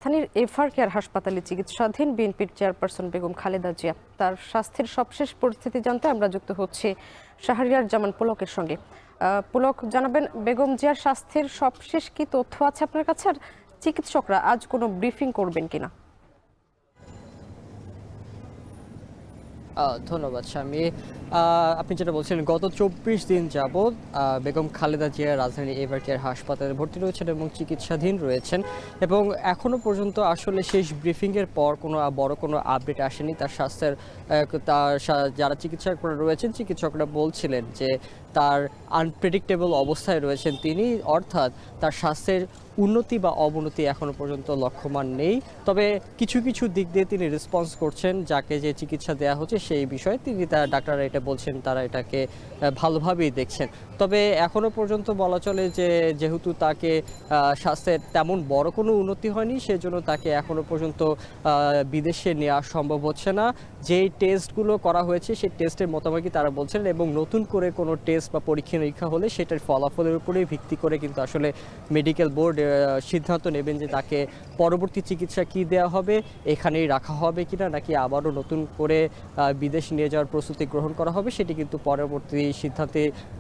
রাজধানীর ever care হাসপাতালে চিকিৎসাধীন বিএনপির চেয়ারপারসন বেগম খালেদা জিয়া তার স্বাস্থ্যের সবশেষ পরিস্থিতি জানতে আমরা যুক্ত হচ্ছি শাহরিয়ার জামান পুলকের সঙ্গে। পুলক, জানাবেন বেগম জিয়ার স্বাস্থ্যের সবশেষ কি তথ্য আছে আপনার কাছে, আর চিকিৎসকরা আজ কোনো ব্রিফিং করবেন কিনা? ধন্যবাদ স্বামী। আপনি যেটা বলছিলেন, গত ২৪ দিন যাবৎ বেগম খালেদা জিয়া রাজধানী এভার কেয়ার হাসপাতালে ভর্তি রয়েছেন এবং চিকিৎসাধীন রয়েছেন, এবং এখনো পর্যন্ত আসলে শেষ ব্রিফিংয়ের পর বড় কোনো আপডেট আসেনি তার স্বাস্থ্যের। যারা চিকিৎসকরা রয়েছেন, চিকিৎসকরা বলছিলেন যে তার আনপ্রেডিক্টেবল অবস্থায় রয়েছেন তিনি, অর্থাৎ তার স্বাস্থ্যের উন্নতি বা অবনতি এখনো পর্যন্ত লক্ষ্যমান নেই। তবে কিছু কিছু দিক দিয়ে তিনি রেসপন্স করছেন, যাকে যে চিকিৎসা দেওয়া হচ্ছে সেই বিষয়ে ডাক্তাররা এটা বলছেন, তারা এটাকে ভালোভাবেই দেখছেন। তবে এখনো পর্যন্ত বলা চলে যে যেহেতু তাকে স্বাস্থ্যের তেমন বড় কোনো উন্নতি হয়নি, সেজন্য তাকে এখনো পর্যন্ত বিদেশে নেওয়া সম্ভব হচ্ছে না। যেই টেস্টগুলো করা হয়েছে সেই টেস্টের মোতাবেকই তারা বলছেন, এবং নতুন করে কোনো টেস্ট বা পরীক্ষা নিরীক্ষা হলে সেটার ফলাফলের উপরেই ভিত্তি করে কিন্তু আসলে মেডিকেল বোর্ড সিদ্ধান্ত নেবেন যে তাকে পরবর্তী চিকিৎসা কি দেওয়া হবে, এখানেই রাখা হবে কিনা, নাকি আবারও নতুন করে বিদেশ নিয়ে যাওয়ার প্রস্তুতি গ্রহণ করা হবে। সেটি কিন্তু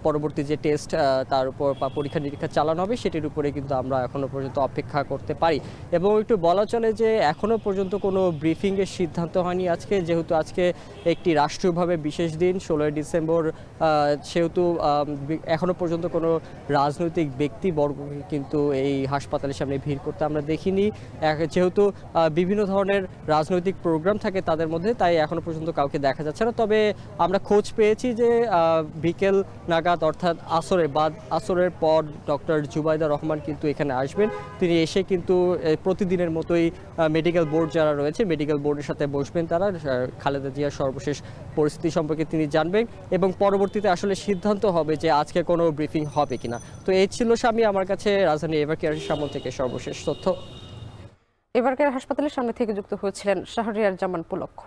পরবর্তী যে টেস্ট তার উপর বা পরীক্ষা নিরীক্ষা চালানো হবে সেটির উপরে কিন্তু আমরা এখনো পর্যন্ত অপেক্ষা করতে পারি। এবং একটু বলা চলে যে এখনো পর্যন্ত কোনো ব্রিফিংয়ের সিদ্ধান্ত হয়নি আজকে, যেহেতু আজকে একটি রাষ্ট্রীয়ভাবে বিশেষ দিন ১৬ই ডিসেম্বর, সেহেতু এখনো পর্যন্ত কোনো রাজনৈতিক ব্যক্তিবর্গকে কিন্তু এই হাসপাতালের সামনে ভিড় করতে আমরা দেখিনি। যেহেতু বিভিন্ন ধরনের রাজনৈতিক প্রোগ্রাম থাকে তাদের মধ্যে, তাই এখনো পর্যন্ত কাউকে দেখা যাচ্ছে না। তবে আমরা খোঁজ পেয়েছি যে বিকেল নাগাদ, অর্থাৎ আসরের পর ডক্টর জুবাইদা রহমান কিন্তু এখানে আসবেন। তিনি এসে কিন্তু প্রতিদিনের মতোই মেডিকেল বোর্ড যারা রয়েছে মেডিকেল বোর্ডের সাথে বসবেন, তারা খালেদা জিয়ার সর্বশেষ পরিস্থিতি সম্পর্কে তিনি জানবেন, এবং পরবর্তীতে আসলে সিদ্ধান্ত হবে যে আজকে কোনো ব্রিফিং হবে কিনা। তো এই ছিল স্বামী আমার কাছে রাজধানী এভার কেয়ারের সামনে থেকে সর্বশেষ তথ্য। এভার কেয়ার হাসপাতালের সামনে থেকে যুক্ত হয়েছিলেন শাহরিয়ার জামান পুলক।